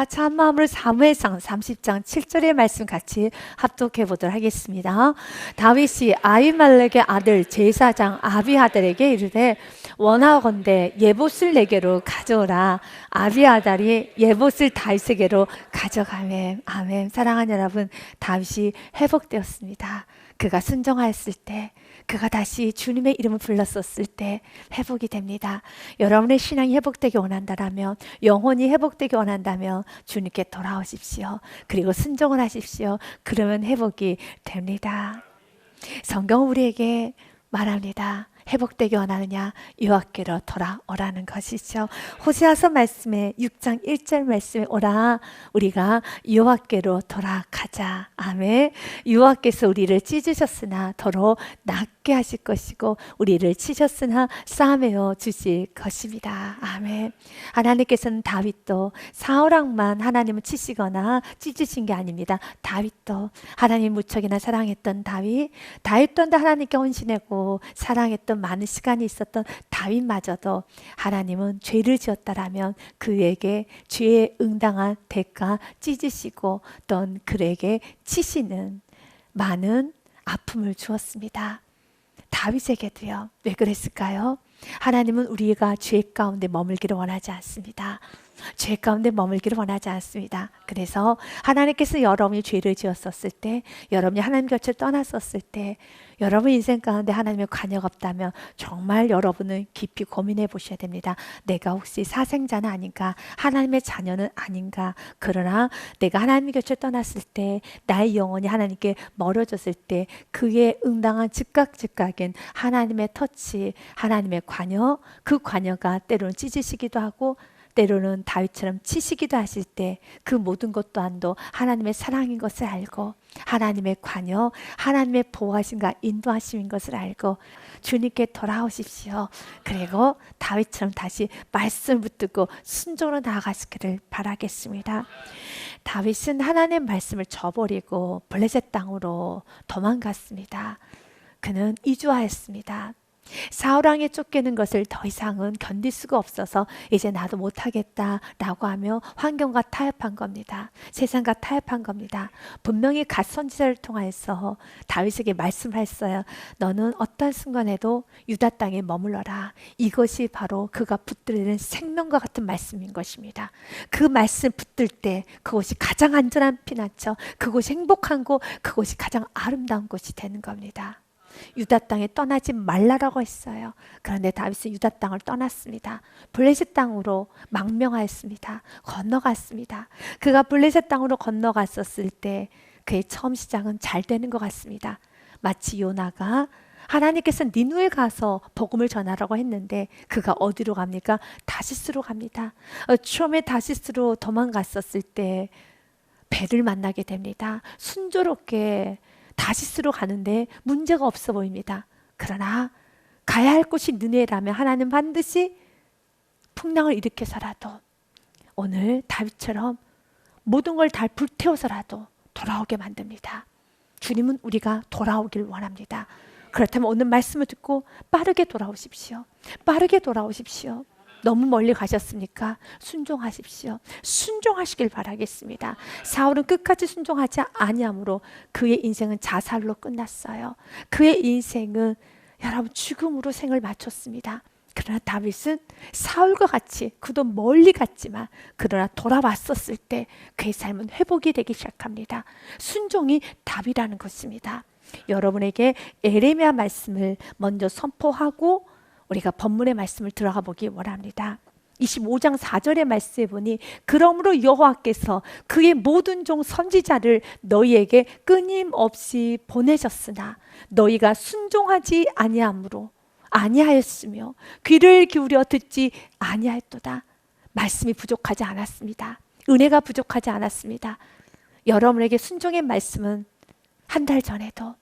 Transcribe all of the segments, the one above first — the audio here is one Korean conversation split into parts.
같이 한 마음으로 사무엘상 30장 7절의 말씀 같이 합독해 보도록 하겠습니다. 다윗이 아히멜렉의 아들 제사장 아비아달에게 이르되 원하건대 예봇을 내게로 가져오라. 아비아달이 예봇을 다윗에게로 가져가매. 아멘. 사랑하는 여러분, 다윗이 회복되었습니다. 그가 순종하였을 때, 그가 다시 주님의 이름을 불렀었을 때 회복이 됩니다. 여러분의 신앙이 회복되기 원한다면, 영혼이 회복되기 원한다면 주님께 돌아오십시오. 그리고 순종을 하십시오. 그러면 회복이 됩니다. 성경은 우리에게 말합니다. 회복되기 원하느냐? 여호와께로 돌아오라는 것이죠. 호세아서 말씀에 6장 1절 말씀에 오라. 우리가 여호와께로 돌아가자. 아멘. 여호와께서 우리를 찢으셨으나 더러 낫게 하실 것이고 우리를 치셨으나 싸매어 주실 것입니다. 아멘. 하나님께서는 다윗도 사울왕만 하나님을 치시거나 찢으신 게 아닙니다. 다윗도 하나님 무척이나 사랑했던 다윗 또한 하나님께 헌신하고 사랑했던 많은 시간이 있었던 다윗마저도 하나님은 죄를 지었다라면 그에게 죄에 응당한 대가 찢으시고 또는 그에게 치시는 많은 아픔을 주었습니다. 다윗에게도요. 왜 그랬을까요? 하나님은 우리가 죄 가운데 머물기를 원하지 않습니다. 죄 가운데 머물기를 원하지 않습니다. 그래서 하나님께서 여러분이 죄를 지었었을 때, 여러분이 하나님 곁을 떠났었을 때, 여러분 인생 가운데 하나님의 관여가 없다면 정말 여러분은 깊이 고민해 보셔야 됩니다. 내가 혹시 사생자는 아닌가? 하나님의 자녀는 아닌가? 그러나 내가 하나님 곁을 떠났을 때, 나의 영혼이 하나님께 멀어졌을 때 그에 응당한 즉각적인 하나님의 터치, 하나님의 관여, 그 관여가 때로는 찢으시기도 하고 때로는 다윗처럼 치시기도 하실 때 그 모든 것 또한도 하나님의 사랑인 것을 알고 하나님의 관여, 하나님의 보호하심과 인도하심인 것을 알고 주님께 돌아오십시오. 그리고 다윗처럼 다시 말씀을 붙들고 순종으로 나아가시기를 바라겠습니다. 다윗은 하나님의 말씀을 저버리고 블레셋 땅으로 도망갔습니다. 그는 이주하였습니다. 사울왕에 쫓기는 것을 더 이상은 견딜 수가 없어서 이제 나도 못하겠다라고 하며 환경과 타협한 겁니다. 세상과 타협한 겁니다. 분명히 갓 선지자를 통해서 다윗에게 말씀했어요. 너는 어떤 순간에도 유다 땅에 머물러라. 이것이 바로 그가 붙들는 생명과 같은 말씀인 것입니다. 그 말씀 붙들 때 그곳이 가장 안전한 피난처, 그곳이 행복한 곳, 그곳이 가장 아름다운 곳이 되는 겁니다. 유다 땅에 떠나지 말라라고 했어요. 그런데 다윗은 유다 땅을 떠났습니다. 블레셋 땅으로 망명하였습니다. 건너갔습니다. 그가 블레셋 땅으로 건너갔었을 때 그의 처음 시작은 잘 되는 것 같습니다. 마치 요나가 하나님께서 니누에 가서 복음을 전하라고 했는데 그가 어디로 갑니까? 다시스로 갑니다. 처음에 다시스로 도망갔었을 때 배를 만나게 됩니다. 순조롭게 다시스로 가는데 문제가 없어 보입니다. 그러나 가야 할 곳이 느네라면 하나님 반드시 풍랑을 일으켜서라도 오늘 다윗처럼 모든 걸 다 불태워서라도 돌아오게 만듭니다. 주님은 우리가 돌아오길 원합니다. 그렇다면 오늘 말씀을 듣고 빠르게 돌아오십시오. 빠르게 돌아오십시오. 너무 멀리 가셨습니까? 순종하십시오. 순종하시길 바라겠습니다. 사울은 끝까지 순종하지 아니함으로 그의 인생은 자살로 끝났어요. 그의 인생은 여러분 죽음으로 생을 마쳤습니다. 그러나 다윗은 사울과 같이 그도 멀리 갔지만 그러나 돌아왔었을 때 그의 삶은 회복이 되기 시작합니다. 순종이 답이라는 것입니다. 여러분에게 에레미야 말씀을 먼저 선포하고 우리가 본문의 말씀을 들어가 보기 원합니다. 25장 4절의 말씀에 보니 그러므로 여호와께서 그의 모든 종 선지자를 너희에게 끊임없이 보내셨으나 너희가 순종하지 아니하였으며 귀를 기울여 듣지 아니하였도다. 말씀이 부족하지 않았습니다. 은혜가 부족하지 않았습니다. 여러분에게 순종의 말씀은 한 달 전에도,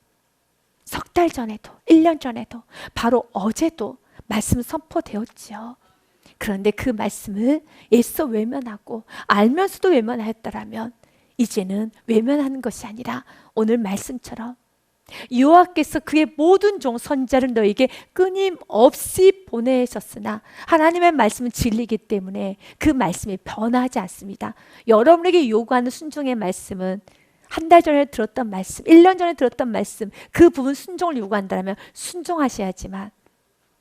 석 달 전에도, 1년 전에도, 바로 어제도 말씀 선포되었지요. 그런데 그 말씀을 애써 외면하고 알면서도 외면하였더라면 이제는 외면하는 것이 아니라 오늘 말씀처럼 여호와께서 그의 모든 종 선지자를 너에게 끊임없이 보내셨으나 하나님의 말씀은 진리이기 때문에 그 말씀이 변하지 않습니다. 여러분에게 요구하는 순종의 말씀은 한 달 전에 들었던 말씀, 1년 전에 들었던 말씀, 그 부분 순종을 요구한다면 순종하셔야지만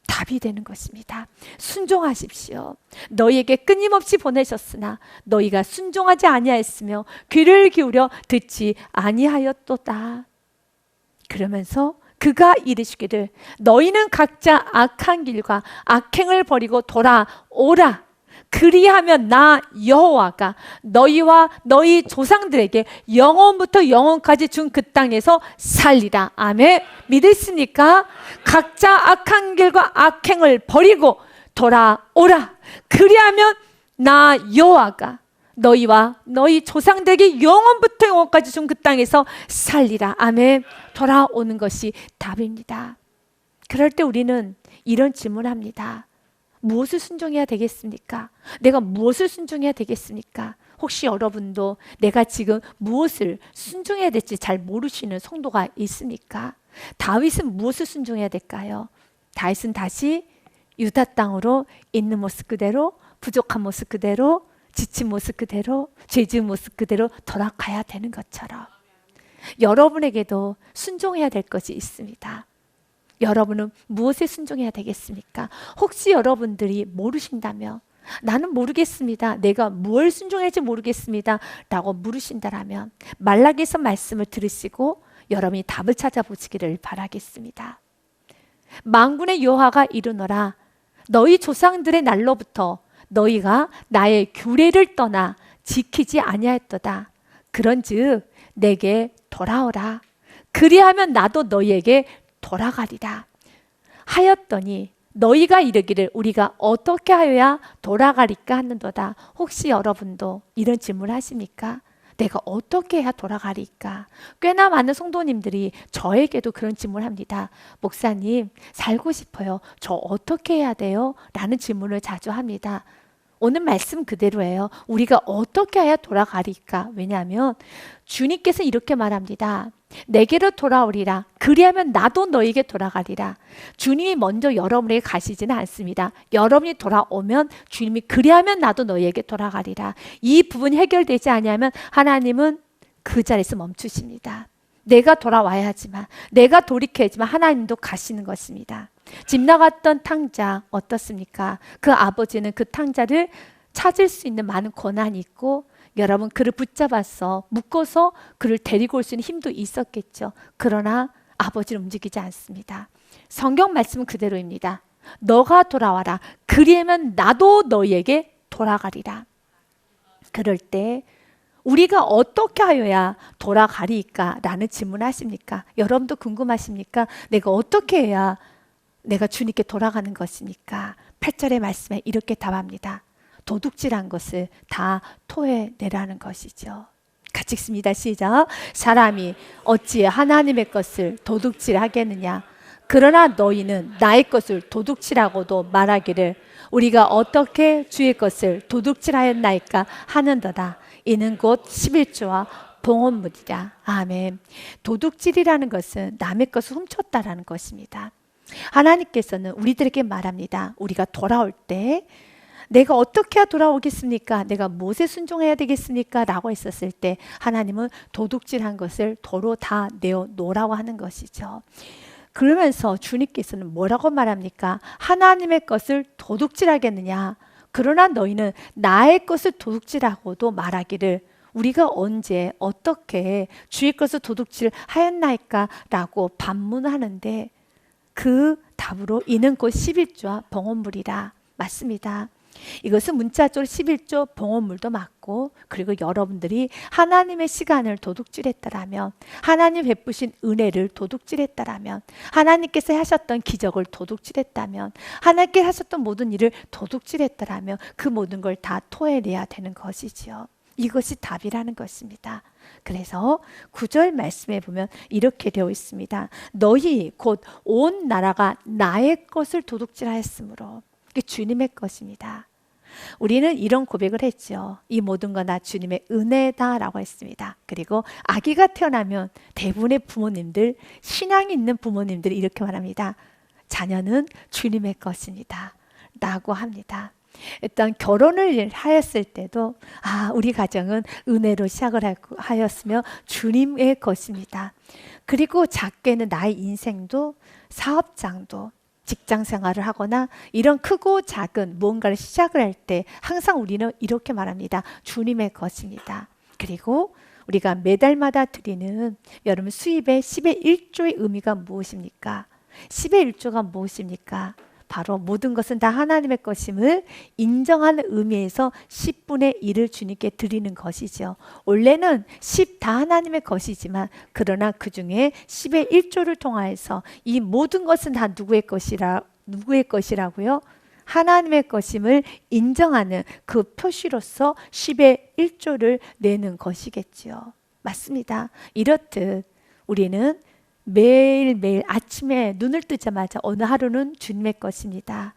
답이 되는 것입니다. 순종하십시오. 너희에게 끊임없이 보내셨으나 너희가 순종하지 아니하였으며 귀를 기울여 듣지 아니하였도다. 그러면서 그가 이르시기를 너희는 각자 악한 길과 악행을 버리고 돌아오라. 그리하면 나 여호와가 너희와 너희 조상들에게 영원부터 영원까지 준 그 땅에서 살리라. 아멘. 믿으십니까? 각자 악한 길과 악행을 버리고 돌아오라. 그리하면 나 여호와가 너희와 너희 조상들에게 영원부터 영원까지 준 그 땅에서 살리라. 아멘. 돌아오는 것이 답입니다. 그럴 때 우리는 이런 질문합니다. 무엇을 순종해야 되겠습니까? 내가 무엇을 순종해야 되겠습니까? 혹시 여러분도 내가 지금 무엇을 순종해야 될지 잘 모르시는 성도가 있습니까? 다윗은 무엇을 순종해야 될까요? 다윗은 다시 유다 땅으로 있는 모습 그대로, 부족한 모습 그대로, 지친 모습 그대로, 죄 지은 모습 그대로 돌아가야 되는 것처럼 여러분에게도 순종해야 될 것이 있습니다. 여러분은 무엇에 순종해야 되겠습니까? 혹시 여러분들이 모르신다면 나는 모르겠습니다. 내가 뭘 순종할지 모르겠습니다. 라고 물으신다면 말라기서 말씀을 들으시고 여러분이 답을 찾아보시기를 바라겠습니다. 만군의 여호와가 이르노라 너희 조상들의 날로부터 너희가 나의 규례를 떠나 지키지 아니하였도다. 그런즉 내게 돌아오라. 그리하면 나도 너희에게 돌아가리라. 하였더니 너희가 이르기를 우리가 어떻게 하여야 돌아가리까 하는도다. 혹시 여러분도 이런 질문을 하십니까? 내가 어떻게 해야 돌아가리까? 꽤나 많은 성도님들이 저에게도 그런 질문을 합니다. 목사님, 살고 싶어요. 저 어떻게 해야 돼요? 라는 질문을 자주 합니다. 오늘 말씀 그대로예요. 우리가 어떻게 해야 돌아가리까? 왜냐하면 주님께서 이렇게 말합니다. 내게로 돌아오리라. 그리하면 나도 너에게 돌아가리라. 주님이 먼저 여러분에게 가시지는 않습니다. 여러분이 돌아오면 주님이 그리하면 나도 너에게 돌아가리라. 이 부분이 해결되지 않으면 하나님은 그 자리에서 멈추십니다. 내가 돌아와야지만, 내가 돌이켜야지만 하나님도 가시는 것입니다. 집 나갔던 탕자 어떻습니까? 그 아버지는 그 탕자를 찾을 수 있는 많은 권한이 있고 여러분 그를 붙잡아서 묶어서 그를 데리고 올 수 있는 힘도 있었겠죠. 그러나 아버지는 움직이지 않습니다. 성경 말씀은 그대로입니다. 너가 돌아와라. 그리하면 나도 너희에게 돌아가리라. 그럴 때 우리가 어떻게 하여야 돌아가리까? 라는 질문을 하십니까? 여러분도 궁금하십니까? 내가 어떻게 해야 내가 주님께 돌아가는 것입니까? 8절의 말씀에 이렇게 답합니다. 도둑질한 것을 다 토해내라는 것이죠. 같이 읽습니다. 시작. 사람이 어찌 하나님의 것을 도둑질하겠느냐? 그러나 너희는 나의 것을 도둑질하고도 말하기를 우리가 어떻게 주의 것을 도둑질하였나이까 하는도다. 이는 곧 11조와 봉헌물이라. 아멘. 도둑질이라는 것은 남의 것을 훔쳤다라는 것입니다. 하나님께서는 우리들에게 말합니다. 우리가 돌아올 때 내가 어떻게 해야 돌아오겠습니까? 내가 무엇에 순종해야 되겠습니까? 라고 했었을 때 하나님은 도둑질한 것을 도로 다 내어놓으라고 하는 것이죠. 그러면서 주님께서는 뭐라고 말합니까? 하나님의 것을 도둑질하겠느냐? 그러나 너희는 나의 것을 도둑질하고도 말하기를 우리가 언제 어떻게 주의 것을 도둑질하였나이까? 라고 반문하는데 그 답으로 이는 곧 11조와 봉헌물이라. 맞습니다. 이것은 문자적으로 11조 봉헌물도 맞고 그리고 여러분들이 하나님의 시간을 도둑질했다라면 하나님 베푸신 은혜를 도둑질했다라면 하나님께서 하셨던 기적을 도둑질했다면 하나님께서 하셨던 모든 일을 도둑질했다라면 그 모든 걸 다 토해내야 되는 것이지요. 이것이 답이라는 것입니다. 그래서 9절 말씀에 보면 이렇게 되어 있습니다. 너희 곧 온 나라가 나의 것을 도둑질하였으므로 이게 주님의 것입니다. 우리는 이런 고백을 했죠. 이 모든 건 다 주님의 은혜다라고 했습니다. 그리고 아기가 태어나면 대부분의 부모님들, 신앙이 있는 부모님들이 이렇게 말합니다. 자녀는 주님의 것입니다 라고 합니다. 일단 결혼을 하였을 때도 우리 가정은 은혜로 시작을 하였으며 주님의 것입니다. 그리고 작게는 나의 인생도 사업장도 직장 생활을 하거나 이런 크고 작은 무언가를 시작을 할 때 항상 우리는 이렇게 말합니다. 주님의 것입니다. 그리고 우리가 매달마다 드리는 여러분 수입의 10의 1조의 의미가 무엇입니까? 10의 1조가 무엇입니까? 바로 모든 것은 다 하나님의 것임을 인정하는 의미에서 10분의 1을 주님께 드리는 것이죠. 원래는 10 다 하나님의 것이지만 그러나 그 중에 10의 1조를 통하여서 이 모든 것은 다 누구의 것이라고요? 하나님의 것임을 인정하는 그 표시로서 10의 1조를 내는 것이겠지요. 맞습니다. 이렇듯 우리는 매일매일 아침에 눈을 뜨자마자 어느 하루는 주님의 것입니다.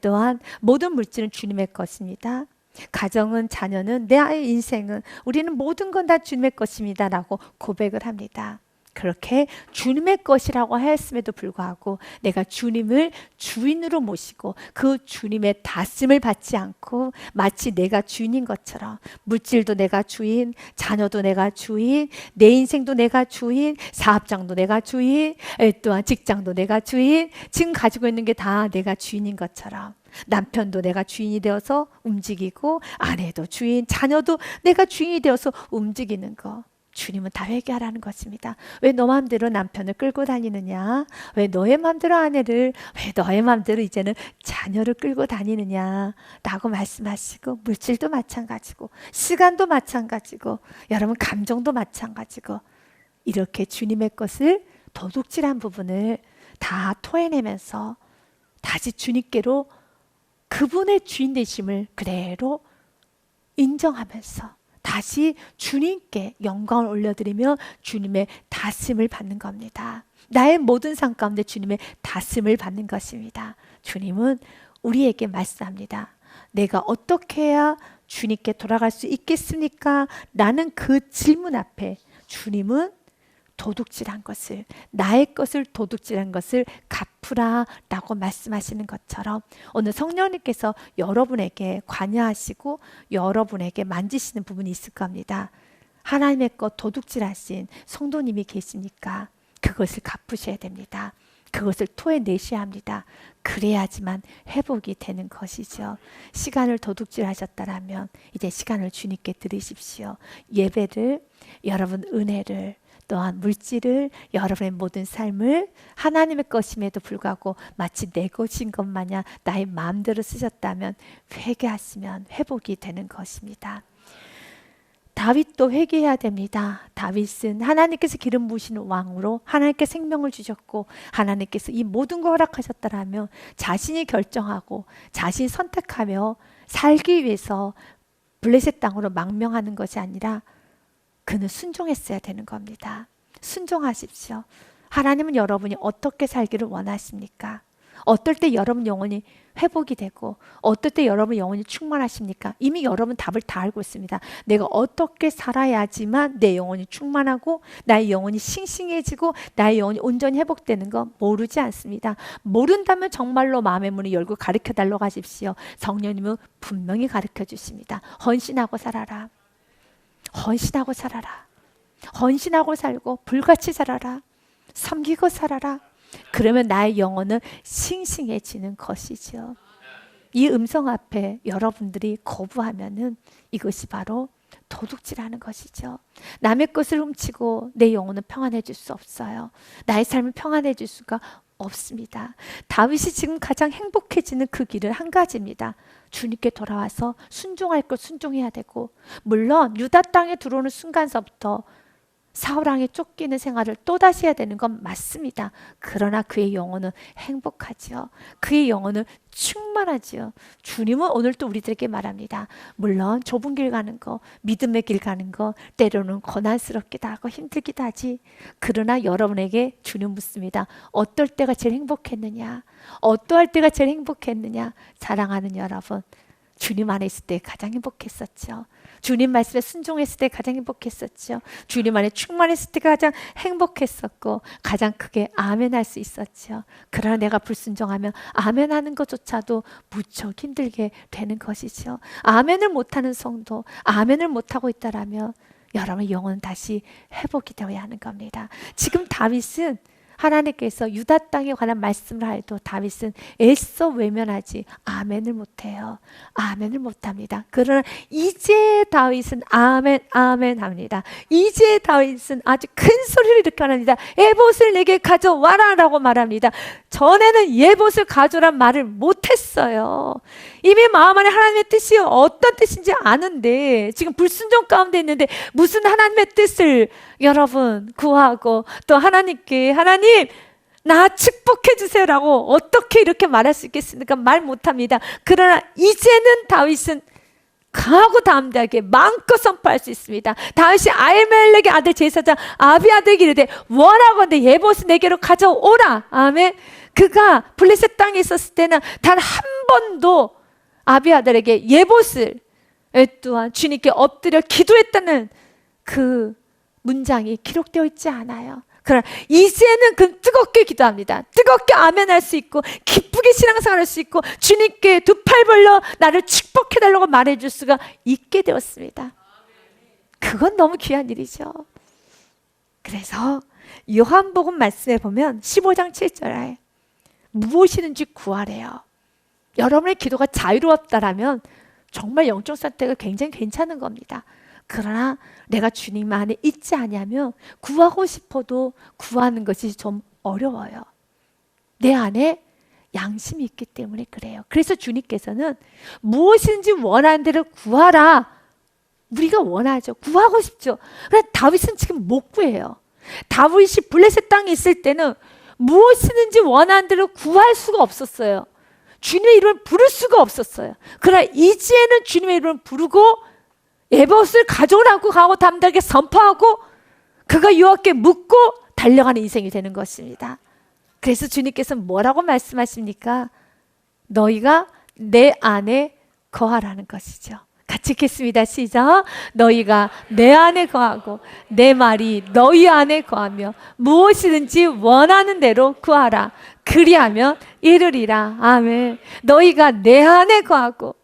또한 모든 물질은 주님의 것입니다. 가정은, 자녀는, 내 아이의 인생은, 우리는 모든 건 다 주님의 것입니다 라고 고백을 합니다. 그렇게 주님의 것이라고 하였음에도 불구하고 내가 주님을 주인으로 모시고 그 주님의 다스림을 받지 않고 마치 내가 주인인 것처럼 물질도 내가 주인, 자녀도 내가 주인, 내 인생도 내가 주인, 사업장도 내가 주인, 또한 직장도 내가 주인, 지금 가지고 있는 게 다 내가 주인인 것처럼 남편도 내가 주인이 되어서 움직이고 아내도 주인, 자녀도 내가 주인이 되어서 움직이는 거. 주님은 다 회개하라는 것입니다. 왜 너 마음대로 남편을 끌고 다니느냐? 왜 너의 마음대로 아내를, 왜 너의 마음대로 이제는 자녀를 끌고 다니느냐? 라고 말씀하시고 물질도 마찬가지고 시간도 마찬가지고 여러분 감정도 마찬가지고 이렇게 주님의 것을 도둑질한 부분을 다 토해내면서 다시 주님께로 그분의 주인 되심을 그대로 인정하면서 다시 주님께 영광을 올려드리며 주님의 다스림을 받는 겁니다. 나의 모든 삶 가운데 주님의 다스림을 받는 것입니다. 주님은 우리에게 말씀합니다. 내가 어떻게 해야 주님께 돌아갈 수 있겠습니까? 라는 그 질문 앞에 주님은 도둑질한 것을, 나의 것을 도둑질한 것을 갚으라 라고 말씀하시는 것처럼 오늘 성령님께서 여러분에게 관여하시고 여러분에게 만지시는 부분이 있을 겁니다. 하나님의 것 도둑질하신 성도님이 계십니까? 그것을 갚으셔야 됩니다. 그것을 토해내셔야 합니다. 그래야지만 회복이 되는 것이죠. 시간을 도둑질하셨다라면 이제 시간을 주님께 드리십시오. 예배를, 여러분 은혜를, 또한 물질을, 여러분의 모든 삶을 하나님의 것임에도 불구하고 마치 내 것인 것 마냥 나의 마음대로 쓰셨다면 회개하시면 회복이 되는 것입니다. 다윗도 회개해야 됩니다. 다윗은 하나님께서 기름 부으신 왕으로 하나님께 생명을 주셨고 하나님께서 이 모든 걸 허락하셨다라면 자신이 결정하고 자신이 선택하며 살기 위해서 블레셋 땅으로 망명하는 것이 아니라 그는 순종했어야 되는 겁니다. 순종하십시오. 하나님은 여러분이 어떻게 살기를 원하십니까? 어떨 때 여러분 영혼이 회복이 되고 어떨 때 여러분 영혼이 충만하십니까? 이미 여러분 답을 다 알고 있습니다. 내가 어떻게 살아야지만 내 영혼이 충만하고 나의 영혼이 싱싱해지고 나의 영혼이 온전히 회복되는 거 모르지 않습니다. 모른다면 정말로 마음의 문을 열고 가르쳐달라고 하십시오. 성령님은 분명히 가르쳐 주십니다. 헌신하고 살아라. 헌신하고 살아라. 헌신하고 살고 불같이 살아라. 섬기고 살아라. 그러면 나의 영혼은 싱싱해지는 것이죠. 이 음성 앞에 여러분들이 거부하면은 이것이 바로 도둑질하는 것이죠. 남의 것을 훔치고 내 영혼은 평안해질 수 없어요. 나의 삶은 평안해질 수가 없습니다. 다윗이 지금 가장 행복해지는 그 길은 한 가지입니다. 주님께 돌아와서 순종할 것 순종해야 되고, 물론 유다 땅에 들어오는 순간서부터 사울 왕에 쫓기는 생활을 또다시 해야 되는 건 맞습니다. 그러나 그의 영혼은 행복하지요. 그의 영혼은 충만하지요. 주님은 오늘 또 우리들에게 말합니다. 물론 좁은 길 가는 거, 믿음의 길 가는 거 때로는 고난스럽기도 하고 힘들기도 하지. 그러나 여러분에게 주님 묻습니다. 어떨 때가 제일 행복했느냐? 어떠할 때가 제일 행복했느냐? 사랑하는 여러분, 주님 안에 있을 때 가장 행복했었죠. 주님 말씀에 순종했을 때 가장 행복했었죠. 주님 안에 충만했을 때 가장 행복했었고 가장 크게 아멘할 수 있었죠. 그러나 내가 불순종하면 아멘하는 것조차도 무척 힘들게 되는 것이죠. 아멘을 못하는 성도, 아멘을 못하고 있다라면 여러분의 영혼은 다시 회복이 되어야 하는 겁니다. 지금 다윗은 하나님께서 유다 땅에 관한 말씀을 하여도 다윗은 애써 외면하지 아멘을 못해요. 아멘을 못합니다. 그러나 이제 다윗은 아멘 아멘 합니다. 이제 다윗은 아주 큰 소리를 이렇게 합니다. 에봇을 내게 가져와라 라고 말합니다. 전에는 에봇을 가져오란 말을 못했어요. 이미 마음 안에 하나님의 뜻이 어떤 뜻인지 아는데 지금 불순종 가운데 있는데 무슨 하나님의 뜻을 여러분 구하고 또 하나님께 하나님 나 축복해 주세요라고 어떻게 이렇게 말할 수 있겠습니까? 말 못합니다. 그러나 이제는 다윗은 강하고 담대하게 마음껏 선포할 수 있습니다. 다윗이 아히멜렉의 아들 제사장 아비아들에게 이르되 원하건대 에봇을 내게로 가져오라. 아멘. 그가 블레셋 땅에 있었을 때는 단 한 번도 아비아들에게 에봇을 또한 주님께 엎드려 기도했다는 그 문장이 기록되어 있지 않아요. 그러나 이제는 그 뜨겁게 기도합니다. 뜨겁게 아멘할 수 있고 기쁘게 신앙생활할 수 있고 주님께 두 팔 벌려 나를 축복해달라고 말해줄 수가 있게 되었습니다. 그건 너무 귀한 일이죠. 그래서 요한복음 말씀에 보면 15장 7절에 무엇이든지 구하래요. 여러분의 기도가 자유로웠다라면 정말 영적 상태가 굉장히 괜찮은 겁니다. 그러나 내가 주님 안에 있지 않냐면 구하고 싶어도 구하는 것이 좀 어려워요. 내 안에 양심이 있기 때문에 그래요. 그래서 주님께서는 무엇인지 원하는 대로 구하라. 우리가 원하죠. 구하고 싶죠. 그런데 다윗은 지금 못 구해요. 다윗이 블레셋 땅에 있을 때는 무엇이든지 원하는 대로 구할 수가 없었어요. 주님의 이름을 부를 수가 없었어요. 그러나 이제는 주님의 이름을 부르고 에봇을 가져오라고 하고 담대하게 선포하고 그가 여호와께 묻고 달려가는 인생이 되는 것입니다. 그래서 주님께서 뭐라고 말씀하십니까? 너희가 내 안에 거하라는 것이죠. 같이 읽겠습니다. 시작. 너희가 내 안에 거하고 내 말이 너희 안에 거하며 무엇이든지 원하는 대로 구하라. 그리하면 이르리라. 아멘. 너희가 내 안에 거하고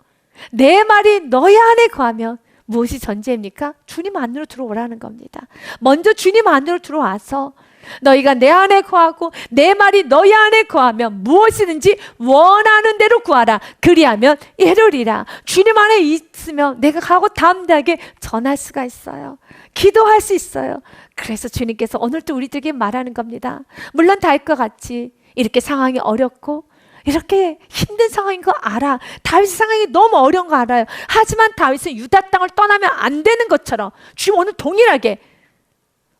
내 말이 너희 안에 거하면 무엇이 전제입니까? 주님 안으로 들어오라는 겁니다. 먼저 주님 안으로 들어와서 너희가 내 안에 거하고 내 말이 너희 안에 거하면 무엇이든지 원하는 대로 구하라. 그리하면 이루리라. 주님 안에 있으면 내가 가고 담대하게 전할 수가 있어요. 기도할 수 있어요. 그래서 주님께서 오늘도 우리들에게 말하는 겁니다. 물론 다윗과 같이 이렇게 상황이 어렵고 이렇게 힘든 상황인 거 알아. 다윗 상황이 너무 어려운 거 알아요. 하지만 다윗은 유다 땅을 떠나면 안 되는 것처럼 주님 오늘 동일하게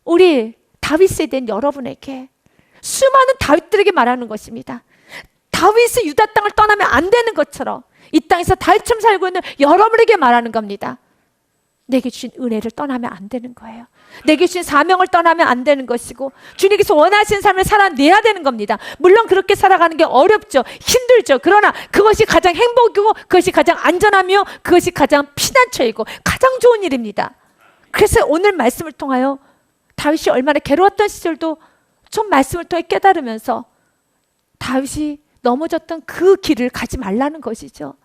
우리 다윗에 대한 여러분에게 수많은 다윗들에게 말하는 것입니다. 다윗이 유다 땅을 떠나면 안 되는 것처럼 이 땅에서 다윗처럼 살고 있는 여러분에게 말하는 겁니다. 내게 주신 은혜를 떠나면 안 되는 거예요. 내게 주신 사명을 떠나면 안 되는 것이고 주님께서 원하시는 삶을 살아내야 되는 겁니다. 물론 그렇게 살아가는 게 어렵죠. 힘들죠. 그러나 그것이 가장 행복이고 그것이 가장 안전하며 그것이 가장 피난처이고 가장 좋은 일입니다. 그래서 오늘 말씀을 통하여 다윗이 얼마나 괴로웠던 시절도 좀 말씀을 통해 깨달으면서 다윗이 넘어졌던 그 길을 가지 말라는 것이죠.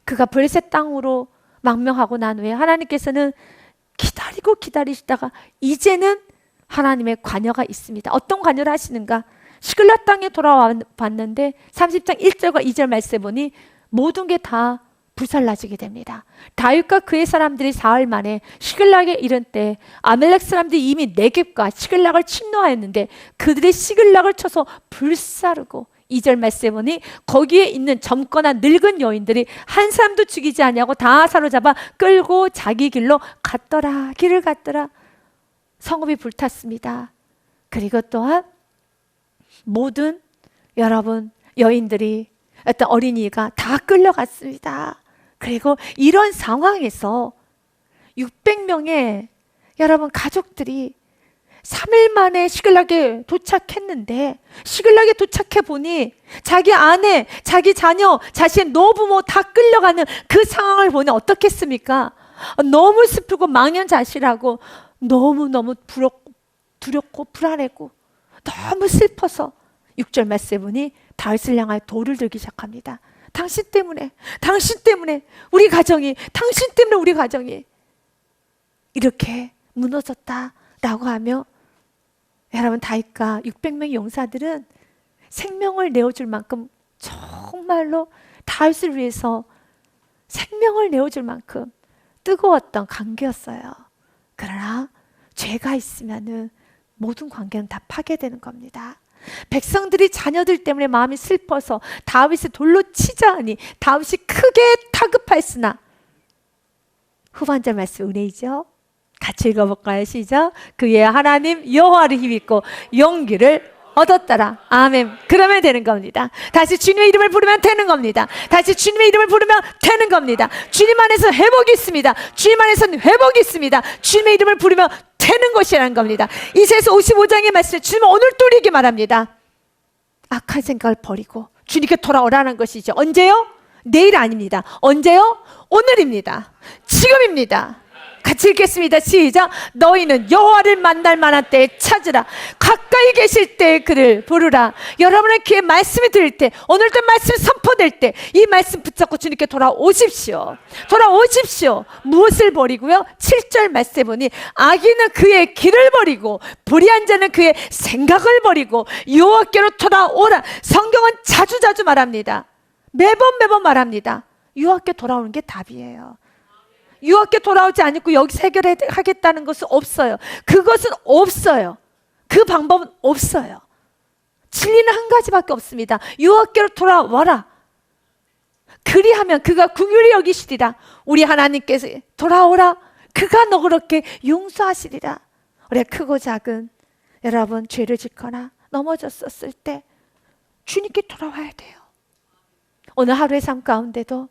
그가 블레셋 땅으로 망명하고 난 후에 하나님께서는 기다리고 기다리시다가 이제는 하나님의 관여가 있습니다. 어떤 관여를 하시는가? 시글락 땅에 돌아왔는데 30장 1절과 2절 말씀에 보니 모든 게 다 불살라지게 됩니다. 다윗과 그의 사람들이 사흘 만에 시글락에 이른 때 아멜렉 사람들이 이미 네겝과 시글락을 침노하였는데 그들의 시글락을 쳐서 불사르고 2절 말씀에 보니 거기에 있는 젊거나 늙은 여인들이 한 사람도 죽이지 아니하고 다 사로잡아 끌고 자기 길로 갔더라. 길을 갔더라. 성읍이 불탔습니다. 그리고 또한 모든 여러분 여인들이 어떤 어린이가 다 끌려갔습니다. 그리고 이런 상황에서 600명의 여러분 가족들이 3일 만에 시글락에 도착했는데 시글락에 도착해 보니 자기 아내, 자기 자녀, 자신의 노부모 다 끌려가는 그 상황을 보니 어떻겠습니까? 너무 슬프고 망연자실하고 너무너무 두렵고 불안했고 너무 슬퍼서 6절 말씀에 보니 다윗을 향하여 돌을 들기 시작합니다. 당신 때문에 우리 가정이, 당신 때문에 우리 가정이 이렇게 무너졌다라고 하며, 여러분 다윗과 600명의 용사들은 생명을 내어줄 만큼 정말로 다윗을 위해서 생명을 내어줄 만큼 뜨거웠던 관계였어요. 그러나 죄가 있으면은 모든 관계는 다 파괴되는 겁니다. 백성들이 자녀들 때문에 마음이 슬퍼서 다윗을 돌로 치자 하니 다윗이 크게 다급하였으나, 후반절 말씀 은혜이죠. 같이 읽어볼까요? 시작. 그의 하나님 여호와를 힘입고 용기를 얻었더라. 아멘. 그러면 되는 겁니다. 다시 주님의 이름을 부르면 되는 겁니다. 다시 주님의 이름을 부르면 되는 겁니다. 주님 안에서 회복이 있습니다. 주님 안에서는 회복이 있습니다. 주님의 이름을 부르면 되는 것이라는 겁니다. 이사야서 55장의 말씀에 주님은 오늘 또 이렇게 말합니다. 악한 생각을 버리고 주님께 돌아오라는 것이죠. 언제요? 내일 아닙니다. 언제요? 오늘입니다. 지금입니다. 같이 읽겠습니다. 시작. 너희는 여호와를 만날 만한 때에 찾으라. 가까이 계실 때에 그를 부르라. 여러분의 귀에 말씀이 들릴 때, 오늘도 말씀이 선포될 때 이 말씀 붙잡고 주님께 돌아오십시오. 돌아오십시오. 무엇을 버리고요? 7절 말씀에 보니 악인은 그의 길을 버리고 불의한 자는 그의 생각을 버리고 여호와께로 돌아오라. 성경은 자주자주 말합니다. 매번 말합니다. 여호와께 돌아오는 게 답이에요. 여호와께 돌아오지 않고 여기서 해결하겠다는 것은 없어요. 그것은 없어요. 그 방법은 없어요. 진리는 한 가지밖에 없습니다. 여호와께로 돌아와라. 그리하면 그가 긍휼히 여기시리라. 우리 하나님께서 돌아오라. 그가 너 그렇게 용서하시리라. 우리 크고 작은 여러분 죄를 짓거나 넘어졌었을 때 주님께 돌아와야 돼요. 오늘 하루의 삶 가운데도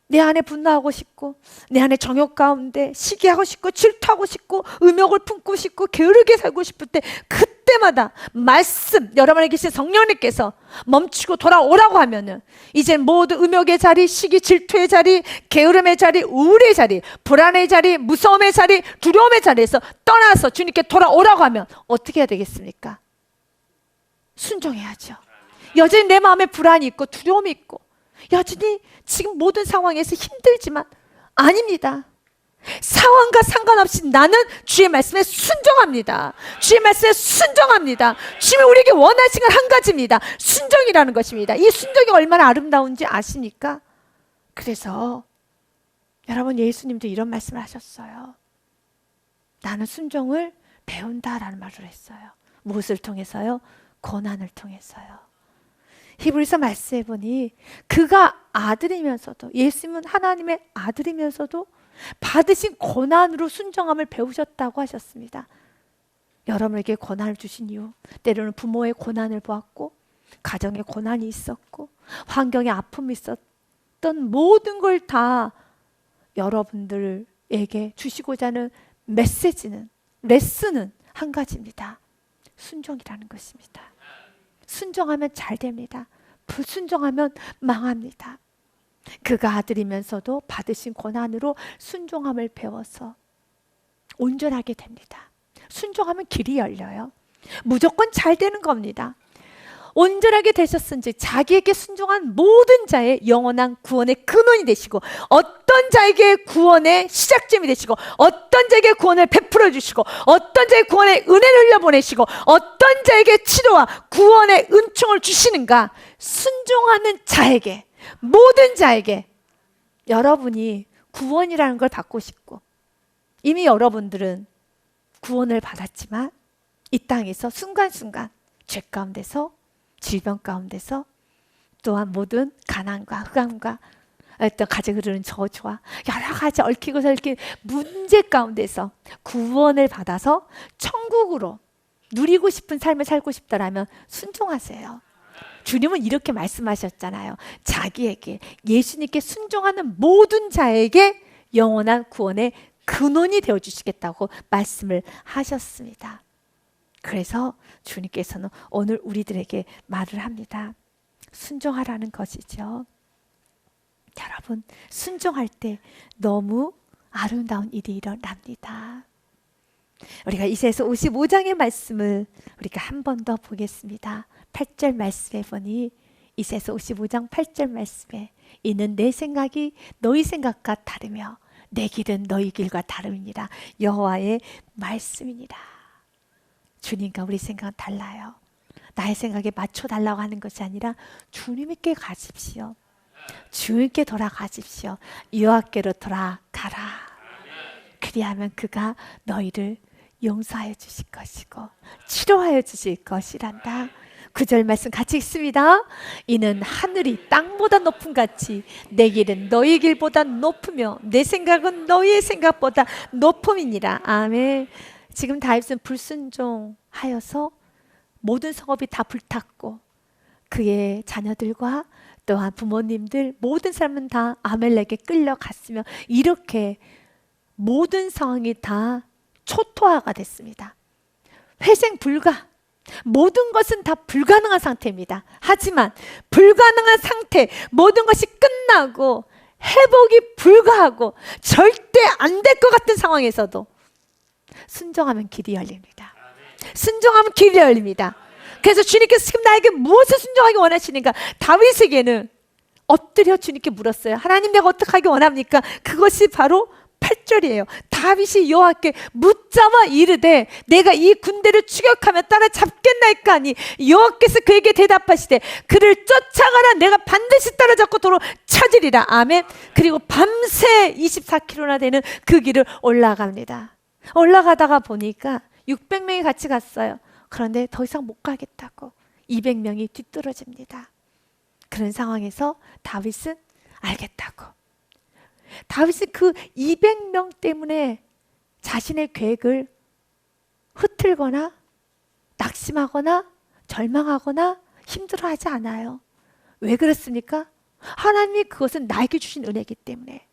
내 안에 분노하고 싶고, 내 안에 정욕 가운데 시기하고 싶고, 질투하고 싶고, 음욕을 품고 싶고, 게으르게 살고 싶을 때 그때마다 말씀, 여러분에 계신 성령님께서 멈추고 돌아오라고 하면은 이제 모두 음욕의 자리, 시기, 질투의 자리, 게으름의 자리, 우울의 자리, 불안의 자리, 무서움의 자리, 두려움의 자리에서 떠나서 주님께 돌아오라고 하면 어떻게 해야 되겠습니까? 순종해야죠. 여전히 내 마음에 불안이 있고 두려움이 있고 여전히 지금 모든 상황에서 힘들지만 아닙니다. 상황과 상관없이 나는 주의 말씀에 순종합니다. 주의 말씀에 순종합니다. 주님이 우리에게 원하시는 건 한 가지입니다. 순종이라는 것입니다. 이 순종이 얼마나 아름다운지 아십니까? 그래서 여러분 예수님도 이런 말씀을 하셨어요. 나는 순종을 배운다라는 말을 했어요. 무엇을 통해서요? 고난을 통해서요. 히브리서 말씀해 보니 그가 아들이면서도, 예수님은 하나님의 아들이면서도 받으신 고난으로 순종함을 배우셨다고 하셨습니다. 여러분에게 고난을 주신 이유, 때로는 부모의 고난을 보았고 가정에 고난이 있었고 환경에 아픔이 있었던 모든 걸 다 여러분들에게 주시고자 하는 메시지는, 레슨은 한 가지입니다. 순종이라는 것입니다. 순종하면 잘 됩니다. 불순종하면 망합니다. 그가 아들이면서도 받으신 고난으로 순종함을 배워서 온전하게 됩니다. 순종하면 길이 열려요. 무조건 잘 되는 겁니다. 온전하게 되셨은지 자기에게 순종한 모든 자의 영원한 구원의 근원이 되시고, 어떤 자에게 구원의 시작점이 되시고, 어떤 자에게 구원을 베풀어 주시고, 어떤 자에게 구원의 은혜를 흘려보내시고, 어떤 자에게 치료와 구원의 은총을 주시는가, 순종하는 자에게, 모든 자에게 여러분이 구원이라는 걸 받고 싶고, 이미 여러분들은 구원을 받았지만 이 땅에서 순간순간 죄 가운데서, 질병 가운데서, 또한 모든 가난과 흑암과 어떤 가정에 흐르는 저주와 여러 가지 얽히고 설킨 문제 가운데서 구원을 받아서 천국으로 누리고 싶은 삶을 살고 싶다라면 순종하세요. 주님은 이렇게 말씀하셨잖아요. 자기에게, 예수님께 순종하는 모든 자에게 영원한 구원의 근원이 되어주시겠다고 말씀을 하셨습니다. 그래서 주님께서는 오늘 우리들에게 말을 합니다. 순종하라는 것이죠. 여러분, 순종할 때 너무 아름다운 일이 일어납니다. 우리가 이사야서 55장의 말씀을 우리가 한 번 더 보겠습니다. 8절 말씀에 보니 이사야서 55장 8절 말씀에 이는 내 생각이 너희 생각과 다르며 내 길은 너희 길과 다름이니라. 여호와의 말씀이니라. 주님과 우리 생각은 달라요. 나의 생각에 맞춰달라고 하는 것이 아니라 주님께 가십시오. 주님께 돌아가십시오. 여호와께로 돌아가라. 그리하면 그가 너희를 용서하여 주실 것이고 치료하여 주실 것이란다. 9절 말씀 같이 읽습니다. 이는 하늘이 땅보다 높음 같이 내 길은 너희 길보다 높으며 내 생각은 너희의 생각보다 높음이니라. 아멘. 지금 다윗은 불순종하여서 모든 성읍이 다 불탔고 그의 자녀들과 또한 부모님들 모든 사람은 다 아멜렉에 끌려갔으며 이렇게 모든 상황이 다 초토화가 됐습니다. 회생 불가. 모든 것은 다 불가능한 상태입니다. 하지만 불가능한 상태, 모든 것이 끝나고 회복이 불가하고 절대 안 될 것 같은 상황에서도 순종하면 길이 열립니다. 순종하면 길이 열립니다. 그래서 주님께서 지금 나에게 무엇을 순종하기 원하시는가? 다윗에게는 엎드려 주님께 물었어요. 하나님, 내가 어떻게 하기 원합니까? 그것이 바로 8절이에요. 다윗이 여호와께 묻자마 이르되 내가 이 군대를 추격하며 따라잡겠나이까 하니 여호와께서 그에게 대답하시되 그를 쫓아가라. 내가 반드시 따라잡고 도로 찾으리라. 아멘. 그리고 밤새 24km나 되는 그 길을 올라갑니다. 올라가다가 보니까 600명이 같이 갔어요. 그런데 더 이상 못 가겠다고 200명이 뒤떨어집니다. 그런 상황에서 다윗은 알겠다고. 다윗은 그 200명 때문에 자신의 계획을 흐틀거나 낙심하거나 절망하거나 힘들어하지 않아요. 왜 그렇습니까? 하나님이 그것은 나에게 주신 은혜이기 때문에.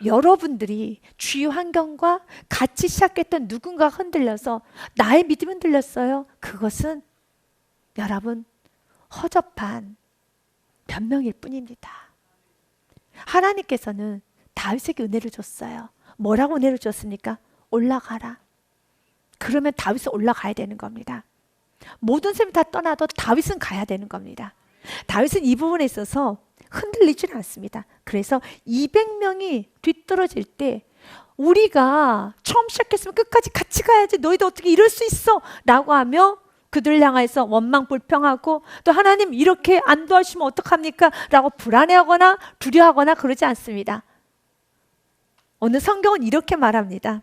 여러분들이 주위 환경과 같이 시작했던 누군가가 흔들려서 나의 믿음이 흔들렸어요. 그것은 여러분 허접한 변명일 뿐입니다. 하나님께서는 다윗에게 은혜를 줬어요. 뭐라고 은혜를 줬습니까? 올라가라. 그러면 다윗은 올라가야 되는 겁니다. 모든 사람이 다 떠나도 다윗은 가야 되는 겁니다. 다윗은 이 부분에 있어서 흔들리지는 않습니다. 그래서 200명이 뒤떨어질 때 우리가 처음 시작했으면 끝까지 같이 가야지, 너희도 어떻게 이럴 수 있어? 라고 하며 그들을 향해서 원망 불평하고 또 하나님 이렇게 안 도와주시면 어떡합니까? 라고 불안해하거나 두려워하거나 그러지 않습니다. 오늘 성경은 이렇게 말합니다.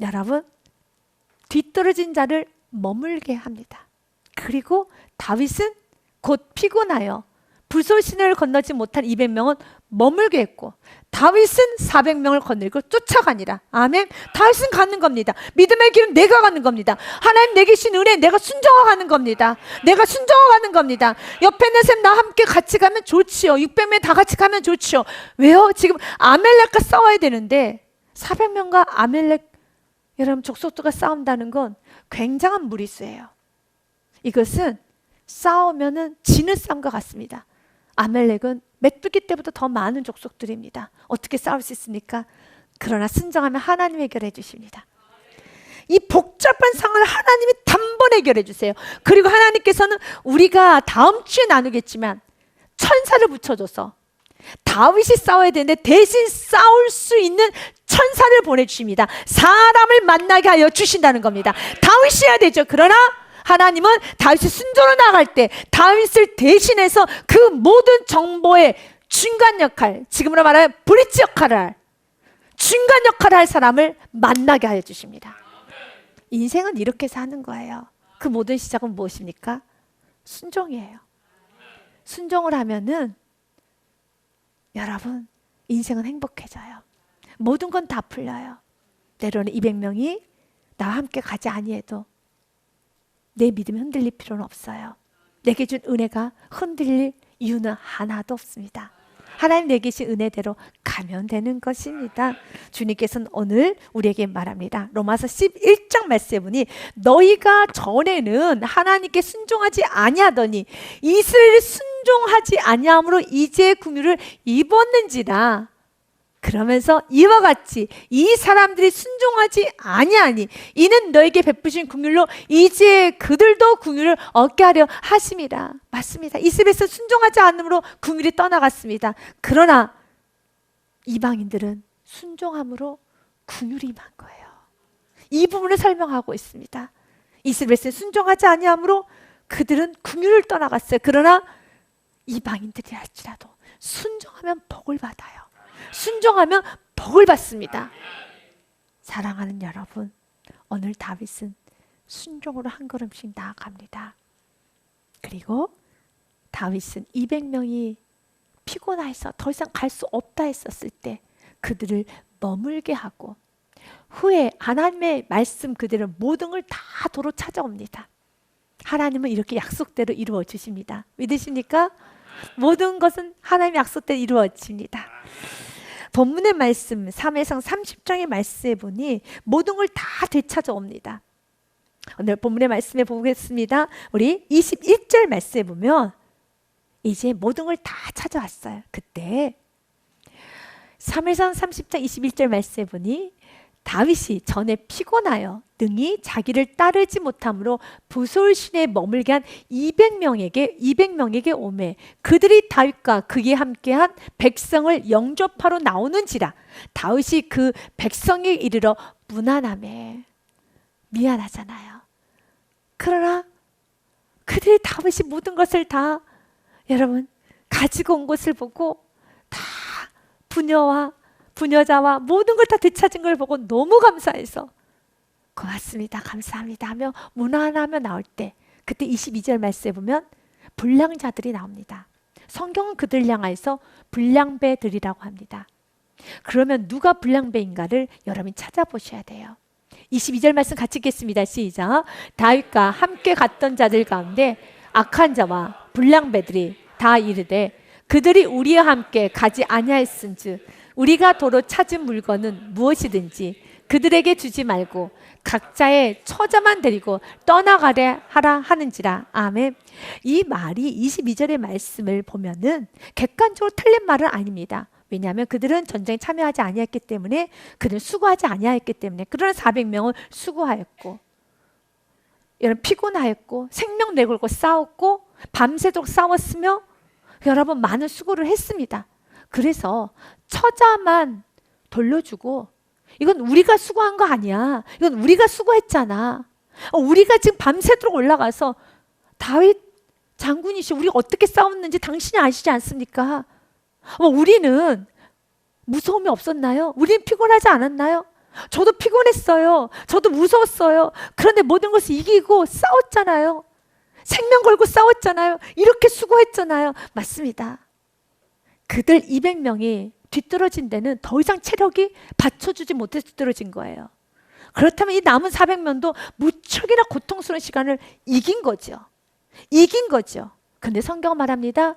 여러분, 뒤떨어진 자를 머물게 합니다. 그리고 다윗은 곧 피곤하여 불솔시내를 건너지 못한 200명은 머물게 했고 다윗은 400명을 건너고 쫓아가니라. 아멘. 다윗은 가는 겁니다. 믿음의 길은 내가 가는 겁니다. 하나님 내게 주신 은혜 내가 순종하는 겁니다. 내가 순종하는 겁니다. 옆에 있는 사람 나와 함께 같이 가면 좋지요. 600명 다 같이 가면 좋지요. 왜요? 지금 아멜렉과 싸워야 되는데 400명과 아멜렉 여러분 족속들과 싸운다는 건 굉장한 무리수예요. 이것은 싸우면은 지는 싸움과 같습니다. 아멜렉은 메뚜기 때보다 더 많은 족속들입니다. 어떻게 싸울 수 있습니까? 그러나 순종하면 하나님 해결해 주십니다. 이 복잡한 상황을 하나님이 단번에 해결해 주세요. 그리고 하나님께서는 우리가 다음 주에 나누겠지만 천사를 붙여줘서 다윗이 싸워야 되는데 대신 싸울 수 있는 천사를 보내주십니다. 사람을 만나게 하여 주신다는 겁니다. 다윗이 해야 되죠. 그러나 하나님은 다윗이 순종으로 나갈 때 다윗을 대신해서 그 모든 정보의 중간 역할, 지금으로 말하면 브릿지 역할을 할, 중간 역할을 할 사람을 만나게 하여 주십니다. 인생은 이렇게 사는 거예요. 그 모든 시작은 무엇입니까? 순종이에요. 순종을 하면은 여러분 인생은 행복해져요. 모든 건 다 풀려요. 때로는 200명이 나와 함께 가지 아니해도 내 믿음이 흔들릴 필요는 없어요. 내게 준 은혜가 흔들릴 이유는 하나도 없습니다. 하나님 내계신 은혜대로 가면 되는 것입니다. 주님께서는 오늘 우리에게 말합니다. 로마서 11장 말씀해 보니 너희가 전에는 하나님께 순종하지 아니하더니 이스라엘이 순종하지 아니함으로 이제 긍휼을 입었는지라. 그러면서 이와 같이 이 사람들이 순종하지 아니하니 이는 너에게 베푸신 긍휼로 이제 그들도 긍휼을 얻게 하려 하심이라. 맞습니다. 이스라엘에서 순종하지 않음으로 긍휼이 떠나갔습니다. 그러나 이방인들은 순종함으로 긍휼이 임한 거예요. 이 부분을 설명하고 있습니다. 이스라엘에서 순종하지 아니함으로 그들은 긍휼을 떠나갔어요. 그러나 이방인들이 할지라도 순종하면 복을 받아요. 순종하면 복을 받습니다. 사랑하는 여러분, 오늘 다윗은 순종으로 한 걸음씩 나아갑니다. 그리고 다윗은 200명이 피곤해서 더 이상 갈 수 없다 했었을 때 그들을 머물게 하고 후에 하나님의 말씀 그대로 모든 걸 다 도로 찾아옵니다. 하나님은 이렇게 약속대로 이루어 주십니다. 믿으십니까? 모든 것은 하나님의 약속대로 이루어집니다. 본문의 말씀 사무엘상 30장의 말씀에 보니 모든 걸 다 되찾아옵니다. 오늘 본문의 말씀에 보겠습니다. 우리 21절 말씀에 보면 이제 모든 걸 다 찾아왔어요. 그때 사무엘상 30장 21절 말씀에 보니 다윗이 전에 피곤하여 능히 자기를 따르지 못함으로 부솔 시내에 머물게 한 200명에게 오매 그들이 다윗과 그에 함께한 백성을 영접하러 나오는지라. 다윗이 그 백성에 이르러 무난하매. 미안하잖아요. 그러나 그들이 다윗이 모든 것을 다 여러분 가지고 온 것을 보고 다 부녀자와 모든 걸 다 되찾은 걸 보고 너무 감사해서 고맙습니다, 감사합니다 하며 무난하며 나올 때 그때 22절 말씀에 보면 불량자들이 나옵니다. 성경은 그들 향하여서 불량배들이라고 합니다. 그러면 누가 불량배인가를 여러분이 찾아보셔야 돼요. 22절 말씀 같이 읽겠습니다. 시작. 다윗과 함께 갔던 자들 가운데 악한 자와 불량배들이 다 이르되 그들이 우리와 함께 가지 아니하였은즉 우리가 도로 찾은 물건은 무엇이든지 그들에게 주지 말고 각자의 처자만 데리고 떠나가려 하라 하는지라. 아멘. 이 말이 22절의 말씀을 보면은 객관적으로 틀린 말은 아닙니다. 왜냐하면 그들은 전쟁에 참여하지 아니했기 때문에 그들은 수고하지 아니했기 때문에 그러나 400명은 수고하였고 여러분 피곤하였고 생명 내걸고 싸웠고 밤새도록 싸웠으며 여러분 많은 수고를 했습니다. 그래서 처자만 돌려주고 이건 우리가 수고한 거 아니야. 이건 우리가 수고했잖아. 우리가 지금 밤새도록 올라가서 다윗 장군이시 우리가 어떻게 싸웠는지 당신이 아시지 않습니까? 우리는 무서움이 없었나요? 우리는 피곤하지 않았나요? 저도 피곤했어요. 저도 무서웠어요. 그런데 모든 것을 이기고 싸웠잖아요. 생명 걸고 싸웠잖아요. 이렇게 수고했잖아요. 맞습니다. 그들 200명이 뒤떨어진 데는 더 이상 체력이 받쳐주지 못해서 뒤떨어진 거예요. 그렇다면 이 남은 400명도 무척이나 고통스러운 시간을 이긴 거죠. 이긴 거죠. 근데 성경은 말합니다.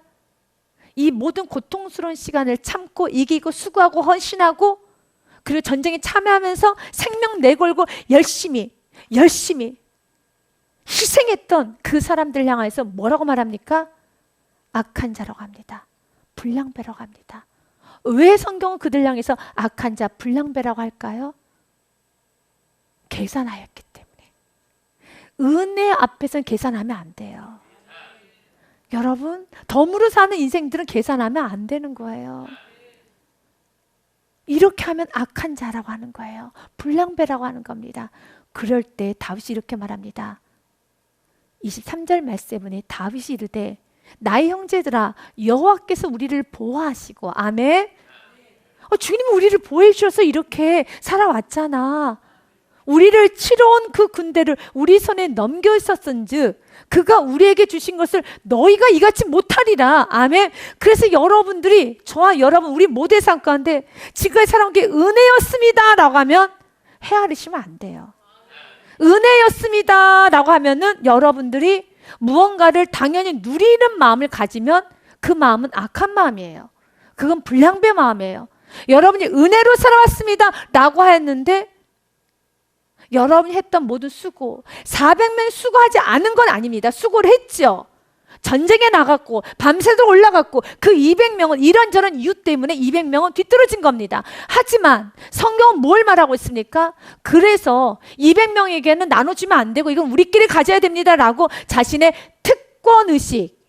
이 모든 고통스러운 시간을 참고 이기고 수고하고 헌신하고 그리고 전쟁에 참여하면서 생명 내걸고 열심히 희생했던 그 사람들 향해서 뭐라고 말합니까? 악한 자라고 합니다. 불량배라고 합니다. 왜 성경은 그들 향해서 악한 자, 불량배라고 할까요? 계산하였기 때문에. 은혜 앞에서는 계산하면 안 돼요. 여러분, 덤으로 사는 인생들은 계산하면 안 되는 거예요. 이렇게 하면 악한 자라고 하는 거예요. 불량배라고 하는 겁니다. 그럴 때 다윗이 이렇게 말합니다. 23절 말씀에 다윗이 이르되 나의 형제들아 여호와께서 우리를 보호하시고 아멘. 주님이 우리를 보호해 주셔서 이렇게 살아왔잖아. 우리를 치러온 그 군대를 우리 손에 넘겨 있었은즉 그가 우리에게 주신 것을 너희가 이같이 못하리라. 아멘. 그래서 여러분들이 저와 여러분 우리 모두의 삶 가운데 지금까지 살아온 게 은혜였습니다 라고 하면 헤아리시면 안 돼요. 은혜였습니다 라고 하면은 여러분들이 무언가를 당연히 누리는 마음을 가지면 그 마음은 악한 마음이에요. 그건 불량배 마음이에요. 여러분이 은혜로 살아왔습니다 라고 했는데 여러분이 했던 모든 수고, 400명 수고하지 않은 건 아닙니다. 수고를 했죠. 전쟁에 나갔고 밤새도록 올라갔고 그 200명은 이런저런 이유 때문에 200명은 뒤떨어진 겁니다. 하지만 성경은 뭘 말하고 있습니까? 그래서 200명에게는 나눠주면 안 되고 이건 우리끼리 가져야 됩니다 라고 자신의 특권의식,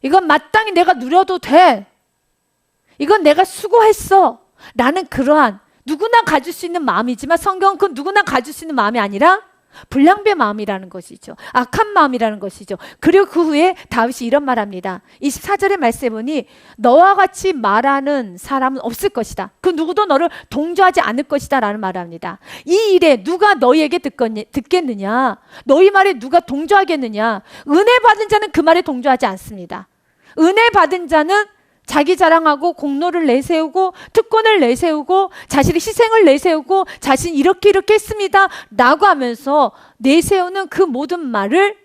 이건 마땅히 내가 누려도 돼, 이건 내가 수고했어 라는 그러한 누구나 가질 수 있는 마음이지만 성경은 그 누구나 가질 수 있는 마음이 아니라 불량배 마음이라는 것이죠. 악한 마음이라는 것이죠. 그리고 그 후에 다윗이 이런 말합니다. 24절의 말씀에 보니 너와 같이 말하는 사람은 없을 것이다. 그 누구도 너를 동조하지 않을 것이다 라는 말을 합니다. 이 일에 누가 너희에게 듣겠느냐? 너희 말에 누가 동조하겠느냐? 은혜 받은 자는 그 말에 동조하지 않습니다. 은혜 받은 자는 자기 자랑하고 공로를 내세우고 특권을 내세우고 자신의 희생을 내세우고 자신 이렇게 했습니다 라고 하면서 내세우는 그 모든 말을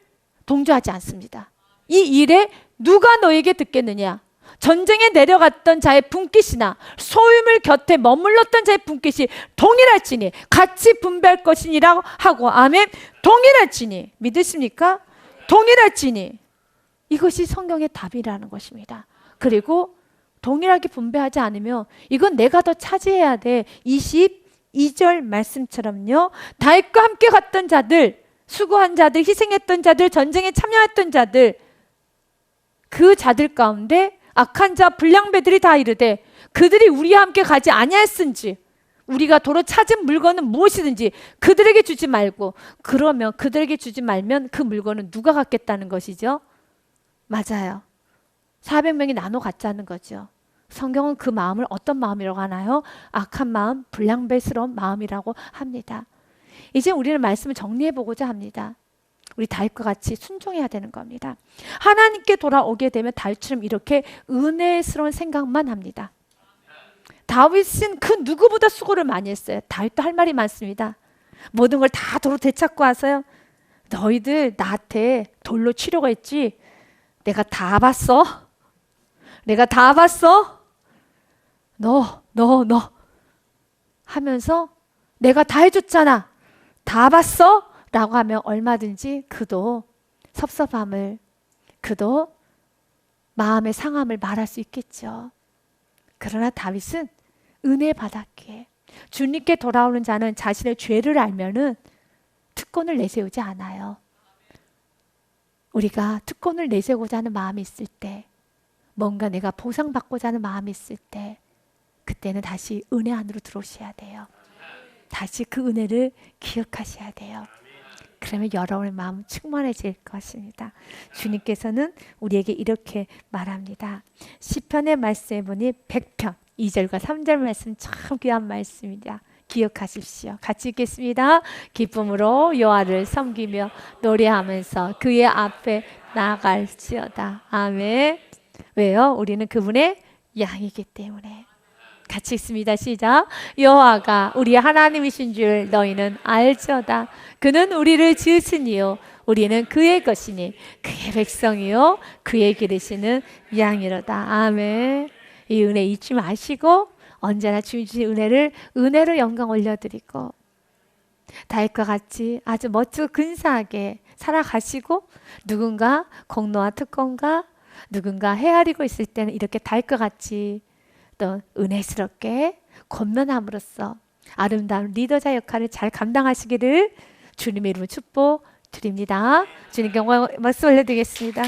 동조하지 않습니다. 이 일에 누가 너에게 듣겠느냐? 전쟁에 내려갔던 자의 분깃이나 소유물 곁에 머물렀던 자의 분깃이 동일할지니 같이 분배할 것이니라 하고, 아멘. 동일할지니, 믿으십니까? 동일할지니. 이것이 성경의 답이라는 것입니다. 그리고 동일하게 분배하지 않으면 이건 내가 더 차지해야 돼. 22절 말씀처럼요. 다윗과 함께 갔던 자들, 수고한 자들, 희생했던 자들, 전쟁에 참여했던 자들, 그 자들 가운데 악한 자 불량배들이 다 이르되 그들이 우리와 함께 가지 아니하였은지 우리가 도로 찾은 물건은 무엇이든지 그들에게 주지 말고, 그러면 그들에게 주지 말면 그 물건은 누가 갖겠다는 것이죠? 맞아요. 400명이 나눠 갖자는 거죠. 성경은 그 마음을 어떤 마음이라고 하나요? 악한 마음, 불량배스러운 마음이라고 합니다. 이제 우리는 말씀을 정리해 보고자 합니다. 우리 다윗과 같이 순종해야 되는 겁니다. 하나님께 돌아오게 되면 다윗처럼 이렇게 은혜스러운 생각만 합니다. 다윗은 그 누구보다 수고를 많이 했어요. 다윗도 할 말이 많습니다. 모든 걸 다 도로 되찾고 와서요. 너희들 나한테 돌로 치려고 했지? 내가 다 봤어. 내가 다 봤어. 너 하면서 내가 다 해줬잖아. 다 봤어? 라고 하면 얼마든지 그도 섭섭함을, 그도 마음의 상함을 말할 수 있겠죠. 그러나 다윗은 은혜 받았기에 주님께 돌아오는 자는 자신의 죄를 알면은 특권을 내세우지 않아요. 우리가 특권을 내세우고자 하는 마음이 있을 때, 뭔가 내가 보상받고자 하는 마음이 있을 때, 그때는 다시 은혜 안으로 들어오셔야 돼요. 다시 그 은혜를 기억하셔야 돼요. 그러면 여러분의 마음 충만해질 것입니다. 주님께서는 우리에게 이렇게 말합니다. 시편의 말씀에 보니 100편 2절과 3절 말씀 참 귀한 말씀입니다. 기억하십시오. 같이 읽겠습니다. 기쁨으로 여호와를 섬기며 노래하면서 그의 앞에 나아갈지어다. 아멘. 왜요? 우리는 그분의 양이기 때문에. 같이 읽습니다. 시작. 여호와가 우리의 하나님이신 줄 너희는 알지어다. 그는 우리를 지으시니요 우리는 그의 것이니 그의 백성이요 그의 기르시는 양이로다. 아멘. 이 은혜 잊지 마시고 언제나 주님 주신 은혜로 영광 올려드리고, 다윗과 같이 아주 멋지고 근사하게 살아가시고, 누군가 공로와 특권과 누군가 헤아리고 있을 때는 이렇게 다윗과 같이 또 은혜스럽게 권면함으로써 아름다운 리더자 역할을 잘 감당하시기를 주님의 이름으로 축복드립니다. 주님께 영광 말씀 올려드리겠습니다.